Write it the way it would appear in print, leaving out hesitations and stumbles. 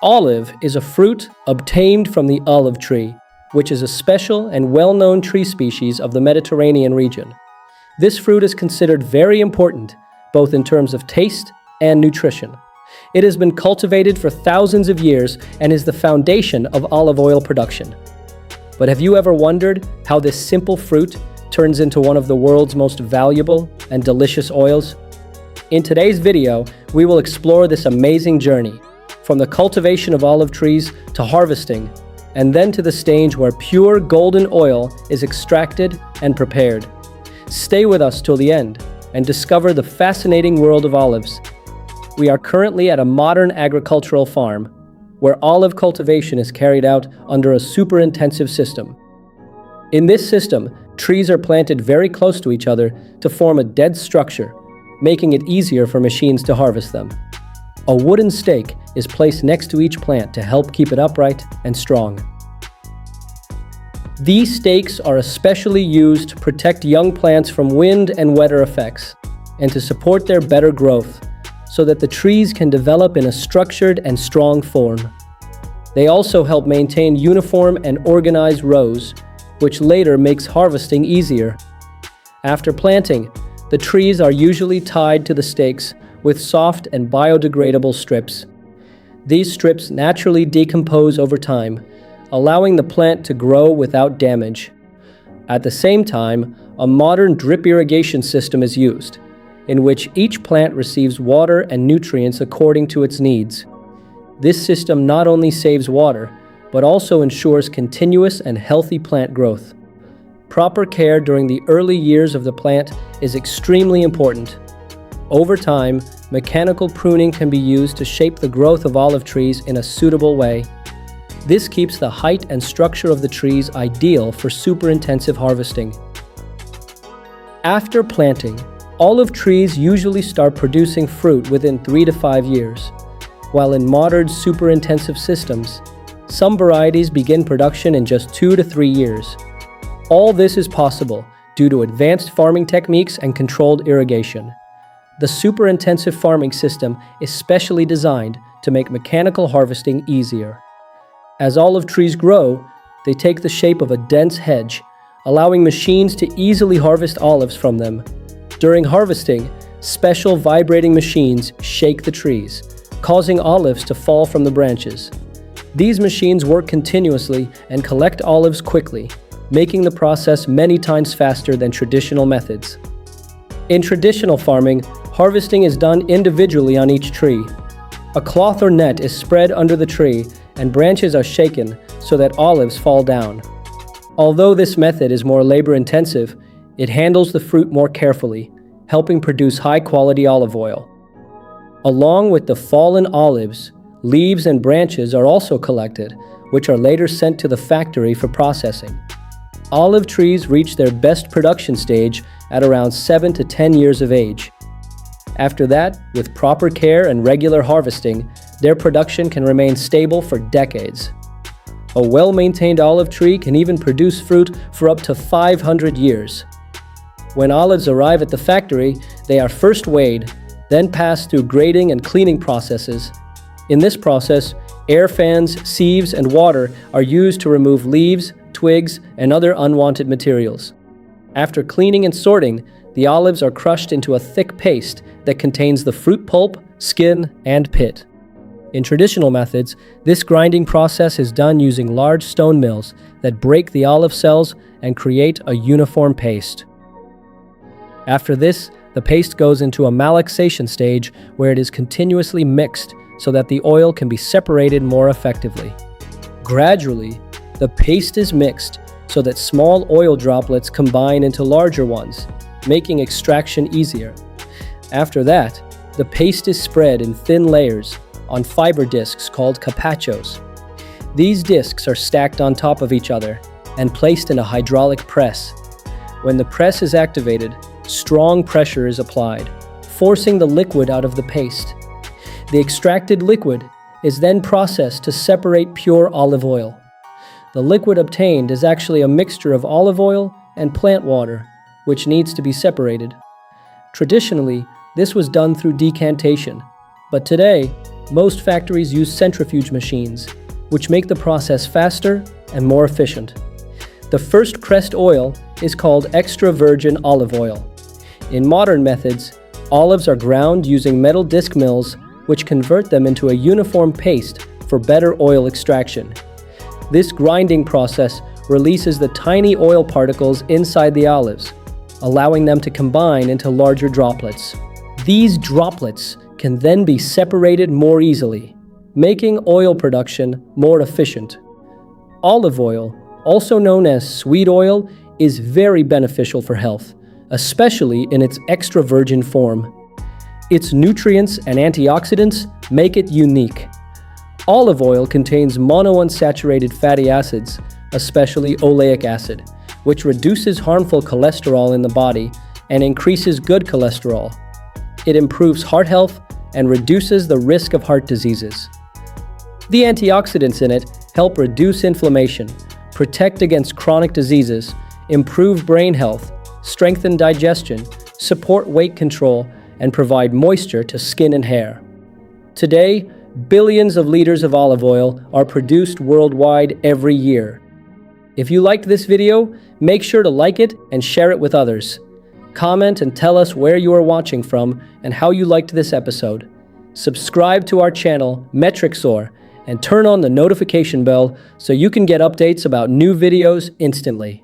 Olive is a fruit obtained from the olive tree, which is a special and well-known tree species of the Mediterranean region. This fruit is considered very important, both in terms of taste and nutrition. It has been cultivated for thousands of years and is the foundation of olive oil production. But have you ever wondered how this simple fruit turns into one of the world's most valuable and delicious oils? In today's video, we will explore this amazing journey, from the cultivation of olive trees to harvesting, and then to the stage where pure golden oil is extracted and prepared. Stay with us till the end and discover the fascinating world of olives. We are currently at a modern agricultural farm where olive cultivation is carried out under a super intensive system. In this system, trees are planted very close to each other to form a dense structure, making it easier for machines to harvest them. A wooden stake is placed next to each plant to help keep it upright and strong. These stakes are especially used to protect young plants from wind and weather effects, and to support their better growth, so that the trees can develop in a structured and strong form. They also help maintain uniform and organized rows, which later makes harvesting easier. After planting, the trees are usually tied to the stakes with soft and biodegradable strips. These strips naturally decompose over time, allowing the plant to grow without damage. At the same time, a modern drip irrigation system is used, in which each plant receives water and nutrients according to its needs. This system not only saves water, but also ensures continuous and healthy plant growth. Proper care during the early years of the plant is extremely important. Over time, mechanical pruning can be used to shape the growth of olive trees in a suitable way. This keeps the height and structure of the trees ideal for super-intensive harvesting. After planting, olive trees usually start producing fruit within 3 to 5 years, while in modern super-intensive systems, some varieties begin production in just 2 to 3 years. All this is possible due to advanced farming techniques and controlled irrigation. The super-intensive farming system is specially designed to make mechanical harvesting easier. As olive trees grow, they take the shape of a dense hedge, allowing machines to easily harvest olives from them. During harvesting, special vibrating machines shake the trees, causing olives to fall from the branches. These machines work continuously and collect olives quickly, making the process many times faster than traditional methods. In traditional farming, harvesting is done individually on each tree. A cloth or net is spread under the tree and branches are shaken so that olives fall down. Although this method is more labor-intensive, it handles the fruit more carefully, helping produce high-quality olive oil. Along with the fallen olives, leaves and branches are also collected, which are later sent to the factory for processing. Olive trees reach their best production stage at around 7 to 10 years of age. After that, with proper care and regular harvesting, their production can remain stable for decades. A well-maintained olive tree can even produce fruit for up to 500 years. When olives arrive at the factory, they are first weighed, then passed through grading and cleaning processes. In this process, air fans, sieves, and water are used to remove leaves, twigs, and other unwanted materials. After cleaning and sorting, the olives are crushed into a thick paste that contains the fruit pulp, skin, and pit. In traditional methods, this grinding process is done using large stone mills that break the olive cells and create a uniform paste. After this, the paste goes into a malaxation stage where it is continuously mixed so that the oil can be separated more effectively. Gradually, the paste is mixed so that small oil droplets combine into larger ones, making extraction easier. After that, the paste is spread in thin layers on fiber discs called capachos. These discs are stacked on top of each other and placed in a hydraulic press. When the press is activated, strong pressure is applied, forcing the liquid out of the paste. The extracted liquid is then processed to separate pure olive oil. The liquid obtained is actually a mixture of olive oil and plant water, which needs to be separated. Traditionally, this was done through decantation, but today, most factories use centrifuge machines, which make the process faster and more efficient. The first pressed oil is called extra virgin olive oil. In modern methods, olives are ground using metal disc mills, which convert them into a uniform paste for better oil extraction. This grinding process releases the tiny oil particles inside the olives, allowing them to combine into larger droplets. These droplets can then be separated more easily, making oil production more efficient. Olive oil, also known as sweet oil, is very beneficial for health, especially in its extra virgin form. Its nutrients and antioxidants make it unique. Olive oil contains monounsaturated fatty acids, especially oleic acid, which reduces harmful cholesterol in the body and increases good cholesterol. It improves heart health and reduces the risk of heart diseases. The antioxidants in it help reduce inflammation, protect against chronic diseases, improve brain health, strengthen digestion, support weight control, and provide moisture to skin and hair. Today, billions of liters of olive oil are produced worldwide every year. If you liked this video, make sure to like it and share it with others. Comment and tell us where you are watching from and how you liked this episode. Subscribe to our channel, Metrixor, and turn on the notification bell so you can get updates about new videos instantly.